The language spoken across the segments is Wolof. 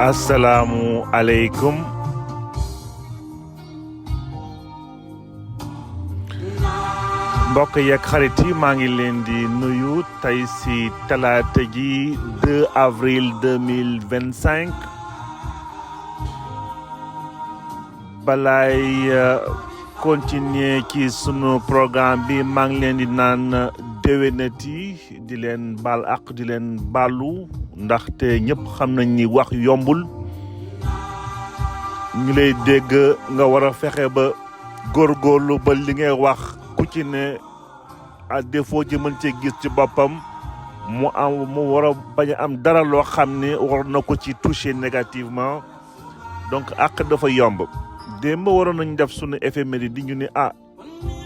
asalaamu aleykum mbokk yeeg xarit yi maa ngi leen di nuyu tey si talaata ji 2 avril 2025 balaay continuer ci sunu programme bi maa ngi leen di naan déwénati di leen baal ak di leen baalu ndaxte ñëpp xam nañ ni wax yombul ñu lay dégg nga war a fexe ba góorgóorlu ba li ngay wax ku ci ne à défaut ji mën cee gis ci boppam mu war a bañ a am dara loo xam ne war na ko ci toucher négativement donc ak dafa yomb démb waroon nañ def sunu éphéméride di ñu ne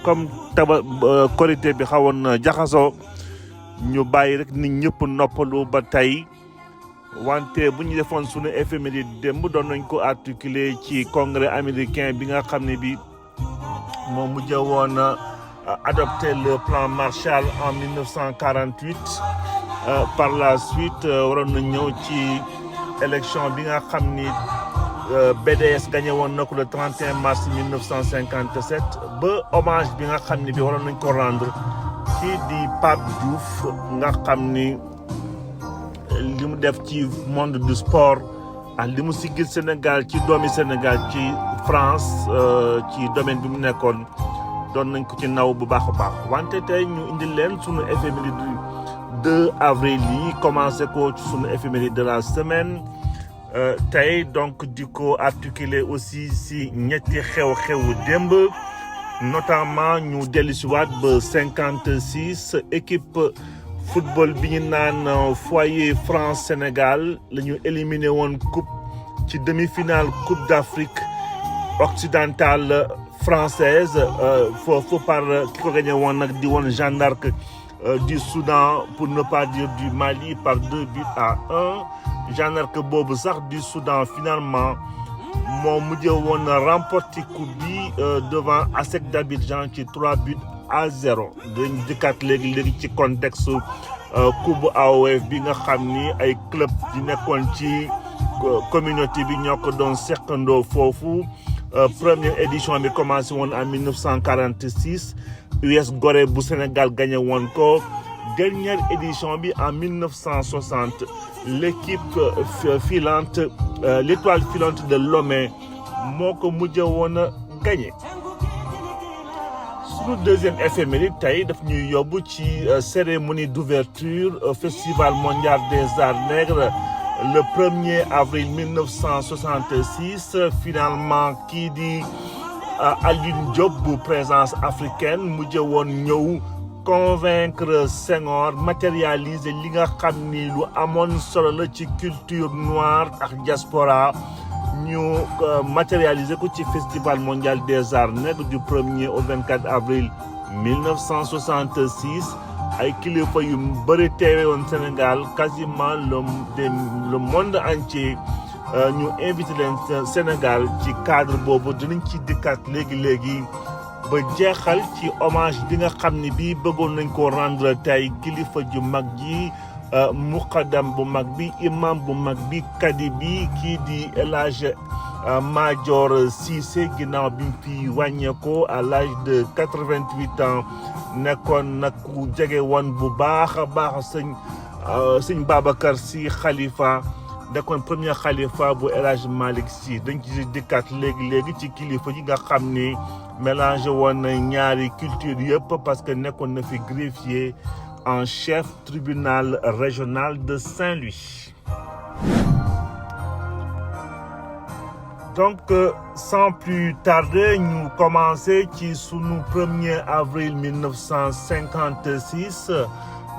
comme korité bi xawoon na jaxasoo ñu bàyyi rek nit ñëpp noppalu ba tey wante bu ñu defoon sunu éphéméride démb doon nañ ko articuler ci congrès américain bi nga xam ne bi moo mujj woon adopté le plan Marshall en 1948 par la suite waroon na ñëw ci élection bi nga xam ni BDS gagné woon na ko le 31 mars 1957 ba hommage bi nga xam ni bi waroon nañ ko rendre kii di Pape Diouf nga xam ni li mu def ci monde du sport ak li mu siggil Sénégal ci doomi Sénégal ci France ci domaine bi mu nekkoon doon nañ ko ci naw bu baax a baax wante tey ñu indi leen sunu éphéméride du 2 avril yi commencé ko ci sunu éphéméride de la semaine tey donc di ko articuler aussi si ñetti xew-xewu démb notamment ñu dellusiwaat ba 56 équipe football bi ñu naan foyer France Sénégal la ñu éliminé woon coupe ci demi-finale coupe d'Afrique occidentale française foofu par ki ko gagné woon nag di woon Jeanne d'Arc du Soudan pour ne pas dire du Mali par 2-1 Jeanne d'Arc boobu sax du Soudan finalement moo mujjee woon remporté coupe bi devant ASEC d'Abidjan ci 3-0 dañ dikkaat léegi ci contexte coupe AOF bi nga xam ni ay club di nekkoon ci communauté bi ñoo ko doon seqandoo foofu première édition bi commencé woon en 1946 US Gorée bu Sénégal gagné woon ko dernière édition bi en 1960 l'équipe filante l'étoile filante de Lomé moo ko mujjee woon a gagné. Sunu deuxième éphéméride tey daf ñuy yóbbu ci cérémonie d'ouverture au Festival mondial des arts nègres le 1er avril 1966 finalement kii di Alioune Diop bu présence africaine mujjee woon ñëw convaincre Senghor matérialiser li nga xam ni lu amoon solo la ci culture noire ak diaspora ñu matérialiser ko ci Festival mondial des arts nègres du 1er au 24 avril 1966 ay kilifa yu bëri teewe woon Sénégal quasiment le monde entier ñu invité leen Sénégal ci cadre boobu dinañ ci dikkaat léegi ba jeexal ci hommage bi nga xam ni bii bëggoon nañ ko rendre tey kilifa ju mag ji muqaddam bu mag bi imam bu mag bi kadi bi kii di El Hadj Madior Cissé ginnaaw bi mu fi wàññeekoo à l'âge de 88 ans nekkoon nag ku jege woon bu baax a baax sëñ Babacar Sy xalifa nekkoon premier xalifa bu El Hadj Malick Sy dañ ci dikkaat léegi ci kilifa yi nga xam ni mélangé woon na ñaari culture yëpp parce que nekkoon na fi greffier en chef tribunal régional de Saint-Louis. Donc sans plus tarder ñu commencé ci sunu 1er avril 1956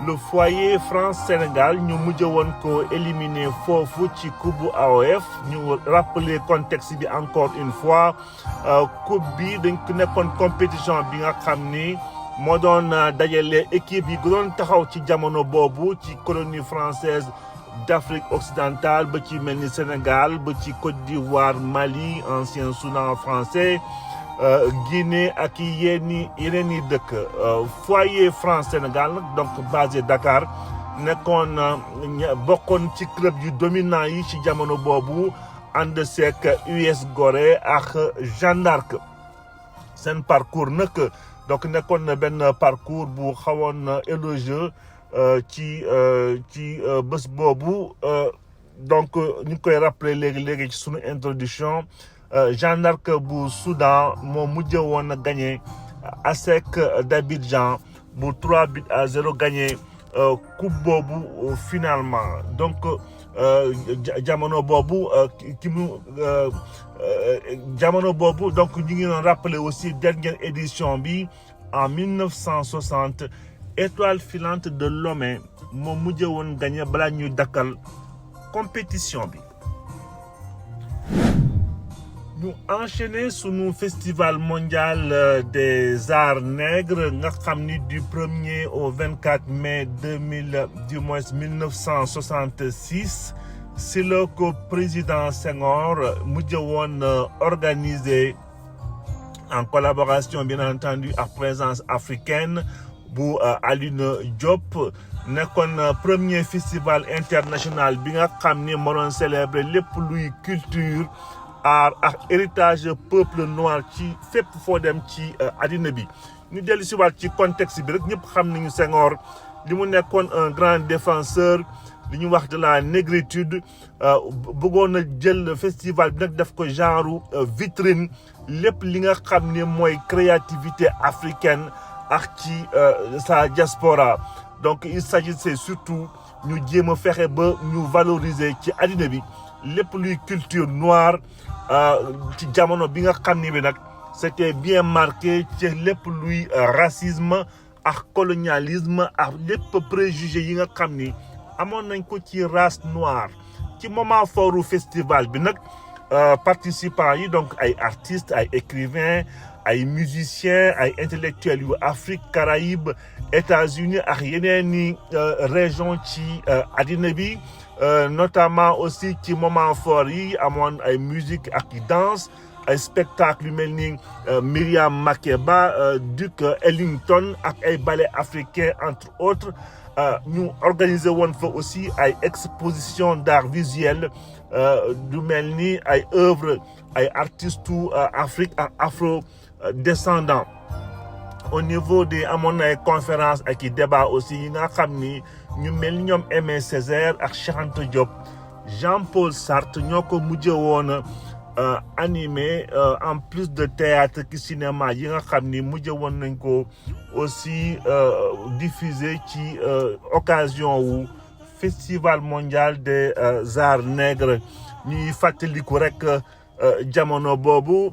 le foyer France-Sénégal ñu mujj woon ko éliminé foofu ci coupe AOF ñu rappeler contexte bi encore une fois coupe bi dañ ko nekkoon compétition bi nga xam ni moo doon dajale équipe yi doon taxaw ci jamono boobu ci colonie française d'Afrique occidentale ba ci mel ni Sénégal ba ci Côte d'Ivoire Mali ancien Soudan français Guinée ak yeneen i dëkk foyer France Sénégal donc basé Dakar nekkoon bokkoon ci club yu dominant yi ci jamono boobu ànd seek US Gorée ak Jeanne d'Arc seen parcours nag donc nekkoon na benn parcours bu xawoon élogieux ci bés boobu donc ñu ngi koy rappeler léegi ci sunu introduction Jeanne d'Arc bu Soudan moo mujj woon a gagné ASEC d'Abidjan bu 3-0 gagné coupe boobu finalement donc jamono boobu jamono boobu donc ñu ngi doon rappeler aussi dernière édition bi en 1960 Étoile filante de Lomé moo mujj woon gagné balaa ñuy dakkal compétition bi. ñu enchaîner sunu festival mondial des arts nègres nga xam ni du 1er au 24 mai 1966 si la ko président Senghor mujj woon organisé en collaboration bien entendu ak présence africaine bu Alioune Diop nekkoon premier festival international bi nga xam ni moo doon célébrer lépp luy culture art ak héritage peuple noir ci fépp foo dem ci àddina bi ñu dellu si waat ci contexte bi rek ñëpp xam nañu Senghor li mu nekkoon un grand défenseur li ñu wax de la négritude bëggoon a jël festival bi nag def ko genre vitrine lépp li nga xam ne mooy créativité africaine ak ci sa diaspora donc il s'agissait surtout ñu jéem a fexe ba ñu valoriser ci àddina bi lépp luy culture noire ci jamono bi nga xam ni bi nag c'était bien marqué ci lépp luy racisme ak colonialisme ak lépp préjugé yi nga xam ni amoon nañ ko ci race noire ci moment fortu festival bi nag participants yi donc ay artistes ay écrivains ay musiciens ay intellectuels yu Afrique Caraïbes États-Unis ak yeneen i région ci àddina bi notamment aussi ci moment fort yi amoon ay musique ak i danse ay spectacle yu mel ni Myriam Makeba Duke Ellington ak ay ballet africain entre autres ñu organiser woon fa aussi ay exposition d'art visuel du mel ni ay œuvres ay artistes Afrique ak afro descendants au niveau des amoon ay conférences ak i débat aussi yi nga xam ni ñu mel ni ñoom Aimé Césaire ak Cheikh Anta Diop Jean-Paul Sartre ñoo ko mujjee woon animé en plus de théâtre ki cinéma yi nga xam ni mujjee woon nañ ko aussi diffusé ci occasion wu festival mondial des arts nègres ñuy fàttaliku rek jamono boobu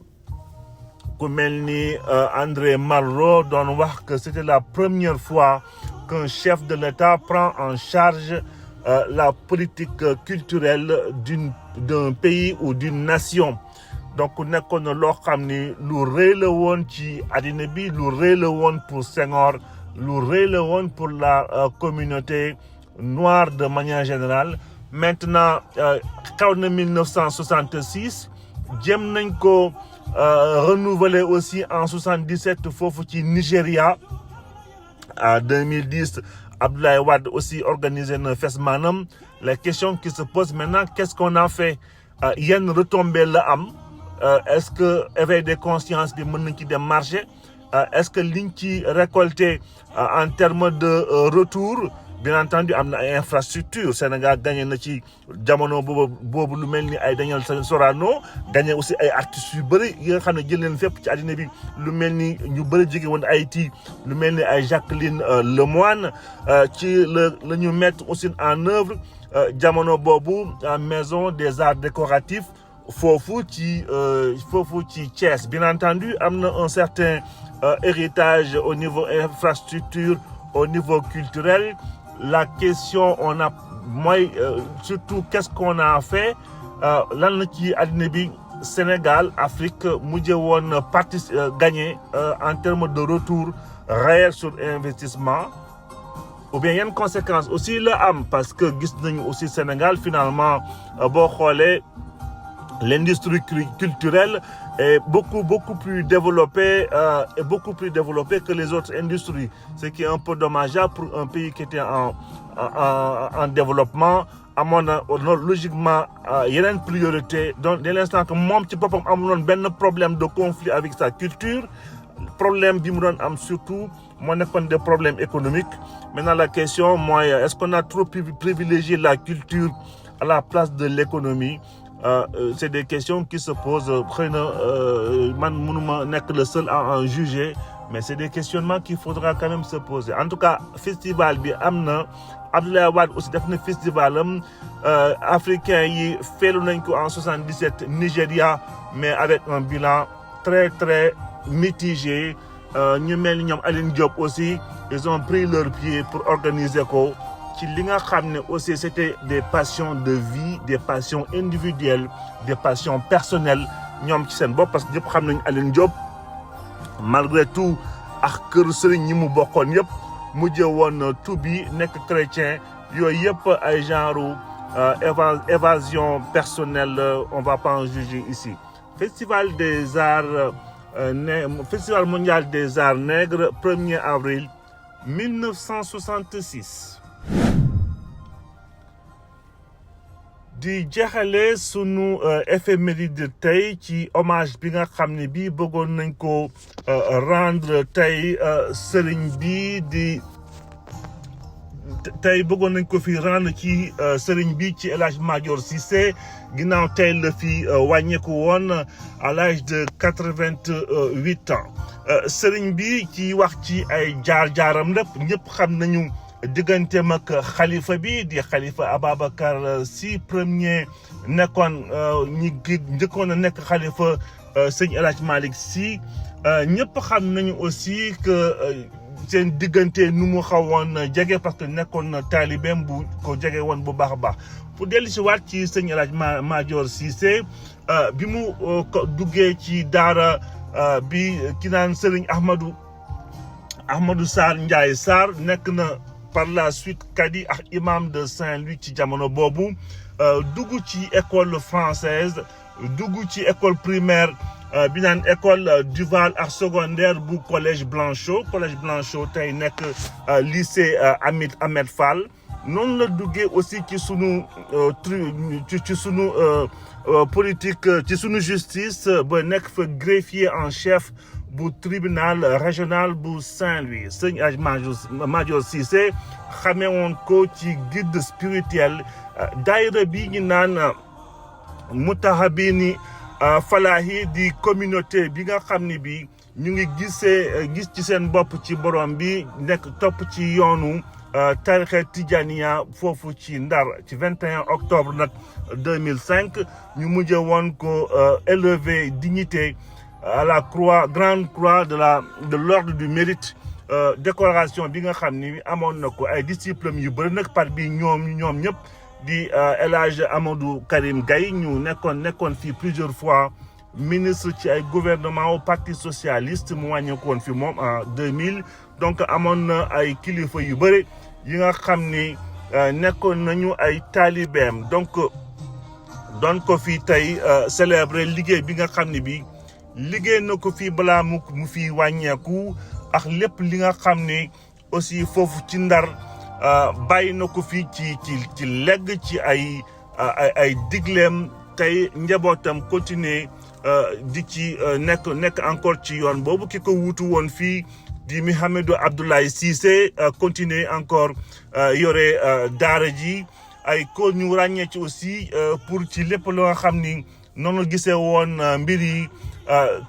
ku mel ni André Malraux doon wax que c'était la première fois qu'un chef de l'État prend en charge la politique culturelle d'un pays ou d'une nation donc nekkoon na loo xam ni lu rëy la woon ci àddina bi lu rëy la woon pour Senghor lu rëy la woon pour la communauté noire de manière générale maintenant xew na 1966 jéem nañ ko renouvelé aussi en 77 foofu ci Nigeria en 2010 Abdoulaye Wade aussi organisé na Fesmanam la question qui se pose maintenant qu'est-ce qu'on a fait yenn retombées la am est-ce que éveil des consciences bi mën nañ ci dem marché est-ce que liñ ci récolté en termes de retour bien entendu am na ay infrastructure Sénégal gagné na ci jamono boobu lu mel ni ay Daniel Sorano gagné aussi ay artistes yu bëri yi nga xam ne jël leen fépp ci àddina bi lu mel ni ñu bëri jóge woon Haïti lu mel ni ay Jacqueline Lemoine ci la ñu mettre aussi en œuvre jamono boobu maison des arts décoratifs foofu ci Thiès bien entendu am na un certain héritage au niveau infrastructure au niveau culturel la question on a mooy surtout qu'est-ce qu'on a fait lan la ci àddina bi Sénégal Afrique mujjee woon gagné en termes de retour réel sur investissement ou bien yenn conséquences aussi la am parce que gis nañu aussi Sénégal finalement boo xoolee l'industrie culturelle est beaucoup plus développée que les autres industries, ce qui est un peu dommageable pour un pays qui était en développement. amoon na logiquement yeneen priorité donc dès l'instant que moom ci boppam amuloon benn problème de conflit avec sa culture, problème bi mu doon am surtout moo nekkoon des problèmes économiques. Maintenant la question mooy est-ce qu'on a trop privilégié la culture à la place de l'économie? C'est des questions qui se posent. Xëy na man mënuma nekk le seul à en juger, mais c'est des questionnements qu'il faudra quand même se poser. En tout cas festival bi am na. Abdoulaye Wade aussi def na festival am africain yi feelu nañ ko en 77 Nigeria, mais avec un bilan très très mitigé. Ñu mel ni ñoom Aline Diop aussi ils ont pris leur pied pour organiser ko ci li nga xam ne aussi c'était des passions de vie, des passions individuelles, des passions personnelles ñoom ci seen bopp, parce que ñëpp xam nañ Aline Diop malgré tout ak kër sëriñ ñi mu bokkoon yëpp mujjee woon tuubi nekk chrétien, yooyu yëpp ay genre évasion personnelle, on va pas en juger ici. Festival des arts Festival mondial des arts nègres 1er avril 1966. di jeexale sunu éphéméride tey ci hommage bi nga xam ne bii bëggoon nañ ko rendre tey sëriñ bi di tey bëggoon nañ ko fi rendre ci sëriñ bi ci El Hadj Madior Cissé ginnaaw tey la fi wàññeeku woon à l'âge de 88 ans. Sëriñ bi ci wax ci ay jaar-jaaram lépp ñëpp xam nañu digganteem ak xalifa bi di xalifa Ababacar Sy premier nekkoon ñi njëkkoon a nekk xalifa sëñ El Hadj Malick Sy. ñëpp xam nañu aussi que seen diggante nu mu xawoon jege parce que nekkoon na taalibeem bu ko jege woon bu baax a baax. pour dellu si waat ci sëñ El Hadj Madior Cissé bi mu duggee ci daara bi ki naan Serigne Ahmadou Sarr Ndiaye Sarr nekk na par la suite kadi ak imam de Saint-Louis ci jamono boobu, dugg ci école française, dugg ci école primaire bi naan école Duval ak secondaire bu collège Blanchot tey nekk lycée Ahmed Fall. noonu la duggee aussi ci sunu politique, ci sunu justice ba nekk fa greffier en chef bu tribunal régional bu Saint-Louis. sëñ Hadj Madior Cissé xamee woon ko ci guide spirituel daayira bi ñu naan Mutahabini Falahi di communauté bi nga xam ni bi ñu ngi gis ci seen bopp ci borom bi nekk topp ci yoonu tarixa Tijaniya foofu ci Ndar ci 21 octobre nag 2005 ñu mujjee woon ko élevé dignité à la grande croix de l'ordre du mérite, décoration bi nga xam ni amoon na ko ay disciples yu bëri nag par bi ñoom ñëpp di El Hadj Amadou Karim Gaye ñu nekkoon fii plusieurs fois ministre ci ay gouvernement au parti socialiste mu wàññeeku woon fi moom en 2000. donc amoon na ay kilifa yu bëri yi nga xam ni nekkoon nañu ay taalibeem, donc doon ko fii tey célébrer liggéey bi nga xam ni bi liggéey na ko fii balaa mu fi wàññeeku ak lépp li nga xam ni aussi foofu ci Ndar bàyyi na ko fii ci legg ci ay digleem. tey njabootam continuer di ci nekk encore ci yoon boobu. ki ko wuutu woon fii di Mouhamadou Abdoulaye Cissé continuer encore yore daara ji ay ko ñu ràññee ci aussi pour ci lépp loo xam ni noonu gisee woon mbir yi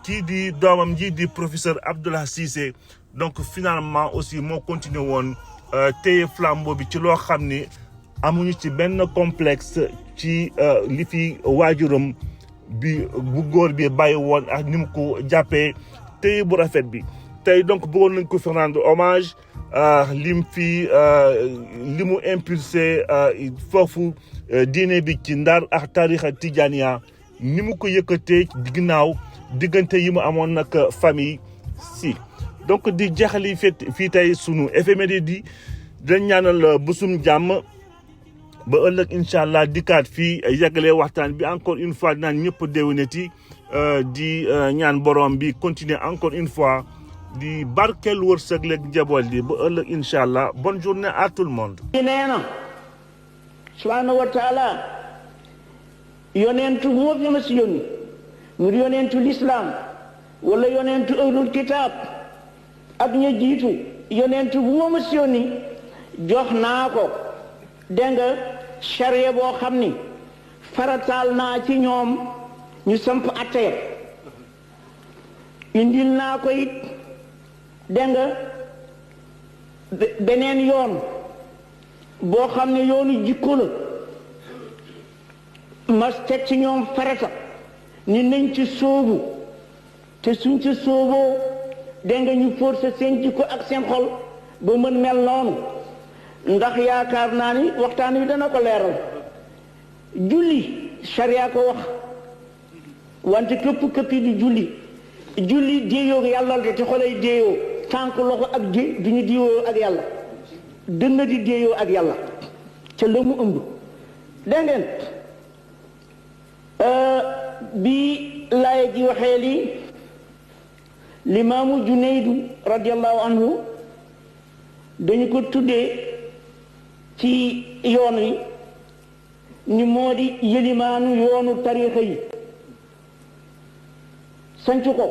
kii di doomam ji di professeur Abdoulaye Cissé. donc finalement aussi moo continuer woon téye flambeau bi ci loo xam ni amuñu ci benn complexe ci li fi waajuram bi bu góor bi bàyyi woon ak ni mu ko jàppee téye bu rafet bi. tey donc bëggoon nañ ko fi rendre hommage li mu impulsé foofu diine bi ci Ndar ak tarixa Tijaniya ni mu ko yëkkatee ginnaaw diggante yi mu amoon nag famille si. donc di jeexali fii tey sunu éphéméride di dañ ñaanal busum jàmm ba ëllëg incha allah dikkaat fii yàggalee waxtaan bi encore une fois naan ñëpp déwénati di ñaan borom bi continuer encore une fois di barkeel wërsëg leeg njaboot yi ba ëllëg incha allah bonne journée à tout le monde. nee na subhaanahu wa taala yonentu moo fi ma si yónni mu di yonentu lislaam wala yonentu ahlul kitaab ak ña jiitu yonentu bu ma si yónni jox naa ko dégg nga charia boo xam ni farataal naa ci ñoom ñu samp attee indil naa ko it dégg nga beneen yoon boo xam ne yoonu jikko la mas teg ci ñoom farata ni nañ ci sóobu te suñ ci sóoboo dégg nga ñu forcer seen jikko ak seen xol ba mën mel noonu ndax yaakaar naa ni waxtaan wi dana ko leeral julli sharia ko wax wante këpp di julli déeyoo yàlla la te xolay déeyoo tànk loxo ak duñu déeyoo ak yàlla dënn di déeyoo ak yàlla ca la mu ëmb dégg ngeen bi laay ji waxee li limaamu Junaydu radiallahu anhu dañu ko tuddee ci yoon wi ni moo di yëlimaanu yoonu tariixa yi sanc ko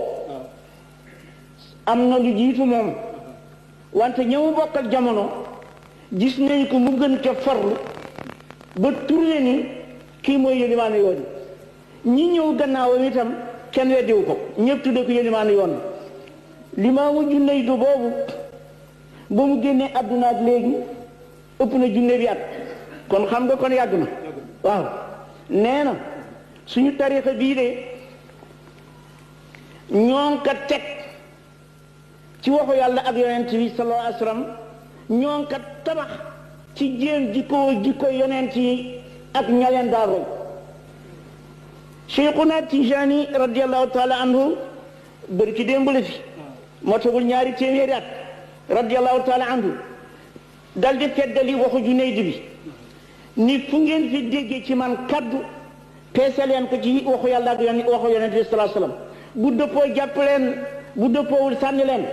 am na lu jiitu moom wante ñëw bokkal jamono gis nañ ko mu gën ca farlu ba tourné ni kii mooy yëlimaanu yoon ñi ñëw gannaawam itam kenn weddiwu ko ñëpp tudde ko yëlimaanu yoon limaamu Junaydu boobu ba mu génnee àdduna ak léegi ëpp na junne bi at kon xam nga kon yàgg na waaw nee na suñu tariixa bii de ñoon ka teg ci waxu yàlla ak yonent bi sallallahu alayhi wa sallam ñoon ka tabax ci jéem jikko yonent yi ak ñaleen daal roy Cheikhuna Tijani radiallahu taala anhu bëri ci démb la fi moo tagul ñaari téeméeri at radiallahu taala anhu dal di feddali waxu Junayd bi ni fu ngeen fi déggee ci man kaddu peese leen ko ci waxu yàlla ak waxu yonent bi sallallahu alayhi wa sallam bu dëppoo jàpp leen bu dëppoowul sànni leen